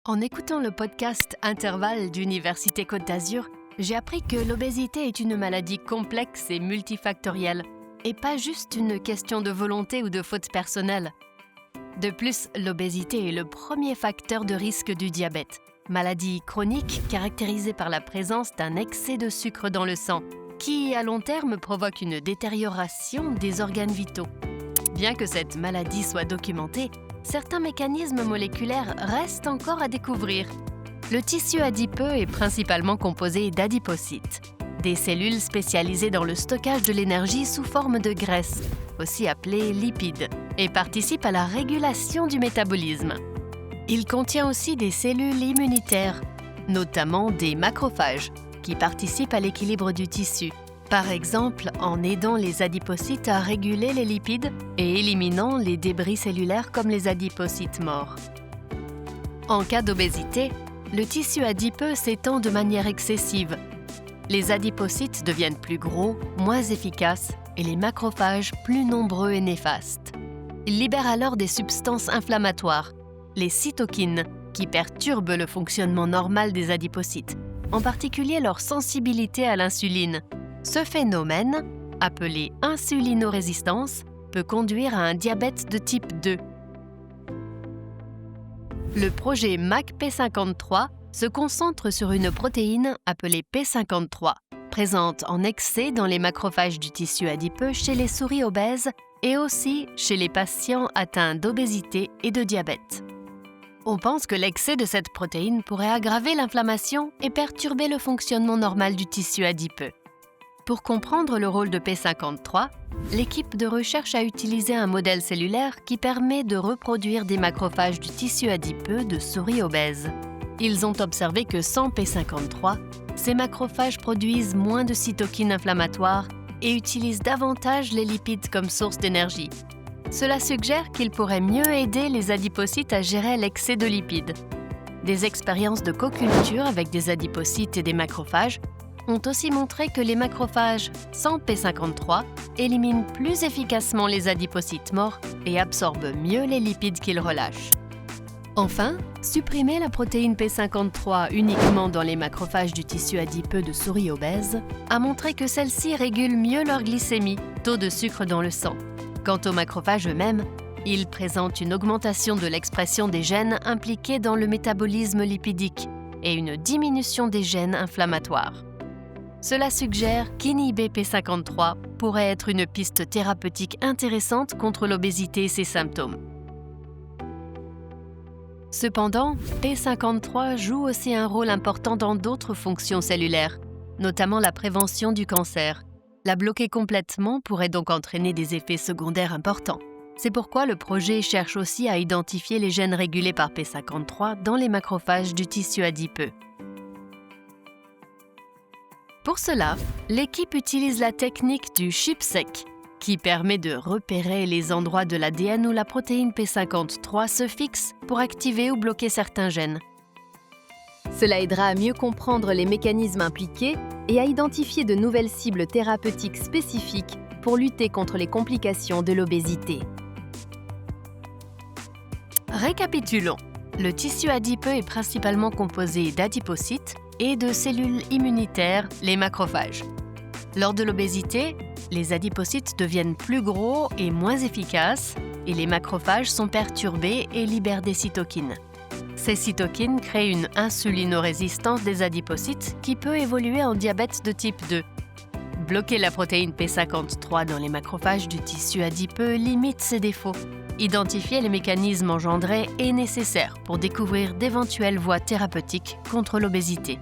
En écoutant le podcast Intervalle d'Université Côte d'Azur, j'ai appris que l'obésité est une maladie complexe et multifactorielle, et pas juste une question de volonté ou de faute personnelle. De plus, l'obésité est le premier facteur de risque du diabète, maladie chronique caractérisée par la présence d'un excès de sucre dans le sang, qui à long terme provoque une détérioration des organes vitaux. Bien que cette maladie soit documentée, certains mécanismes moléculaires restent encore à découvrir. Le tissu adipeux est principalement composé d'adipocytes, des cellules spécialisées dans le stockage de l'énergie sous forme de graisse, aussi appelées lipides, et participe à la régulation du métabolisme. Il contient aussi des cellules immunitaires, notamment des macrophages, qui participent à l'équilibre du tissu, par exemple en aidant les adipocytes à réguler les lipides et éliminant les débris cellulaires comme les adipocytes morts. En cas d'obésité, le tissu adipeux s'étend de manière excessive. Les adipocytes deviennent plus gros, moins efficaces et les macrophages plus nombreux et néfastes. Ils libèrent alors des substances inflammatoires, les cytokines, qui perturbent le fonctionnement normal des adipocytes, en particulier leur sensibilité à l'insuline. Ce phénomène, appelé insulinorésistance, peut conduire à un diabète de type 2. Le projet MAC-P53 se concentre sur une protéine appelée P53, présente en excès dans les macrophages du tissu adipeux chez les souris obèses et aussi chez les patients atteints d'obésité et de diabète. On pense que l'excès de cette protéine pourrait aggraver l'inflammation et perturber le fonctionnement normal du tissu adipeux. Pour comprendre le rôle de P53, l'équipe de recherche a utilisé un modèle cellulaire qui permet de reproduire des macrophages du tissu adipeux de souris obèses. Ils ont observé que sans P53, ces macrophages produisent moins de cytokines inflammatoires et utilisent davantage les lipides comme source d'énergie. Cela suggère qu'ils pourraient mieux aider les adipocytes à gérer l'excès de lipides. Des expériences de co-culture avec des adipocytes et des macrophages ont aussi montré que les macrophages sans P53 éliminent plus efficacement les adipocytes morts et absorbent mieux les lipides qu'ils relâchent. Enfin, supprimer la protéine P53 uniquement dans les macrophages du tissu adipeux de souris obèses a montré que celles-ci régulent mieux leur glycémie, taux de sucre dans le sang. Quant aux macrophages eux-mêmes, ils présentent une augmentation de l'expression des gènes impliqués dans le métabolisme lipidique et une diminution des gènes inflammatoires. Cela suggère qu'inhiber P53 pourrait être une piste thérapeutique intéressante contre l'obésité et ses symptômes. Cependant, P53 joue aussi un rôle important dans d'autres fonctions cellulaires, notamment la prévention du cancer. La bloquer complètement pourrait donc entraîner des effets secondaires importants. C'est pourquoi le projet cherche aussi à identifier les gènes régulés par P53 dans les macrophages du tissu adipeux. Pour cela, l'équipe utilise la technique du ChIP-seq, qui permet de repérer les endroits de l'ADN où la protéine P53 se fixe pour activer ou bloquer certains gènes. Cela aidera à mieux comprendre les mécanismes impliqués et à identifier de nouvelles cibles thérapeutiques spécifiques pour lutter contre les complications de l'obésité. Récapitulons. Le tissu adipeux est principalement composé d'adipocytes et de cellules immunitaires, les macrophages. Lors de l'obésité, les adipocytes deviennent plus gros et moins efficaces et les macrophages sont perturbés et libèrent des cytokines. Ces cytokines créent une insulinorésistance des adipocytes qui peut évoluer en diabète de type 2. Bloquer la protéine P53 dans les macrophages du tissu adipeux limite ces défauts. Identifier les mécanismes engendrés est nécessaire pour découvrir d'éventuelles voies thérapeutiques contre l'obésité.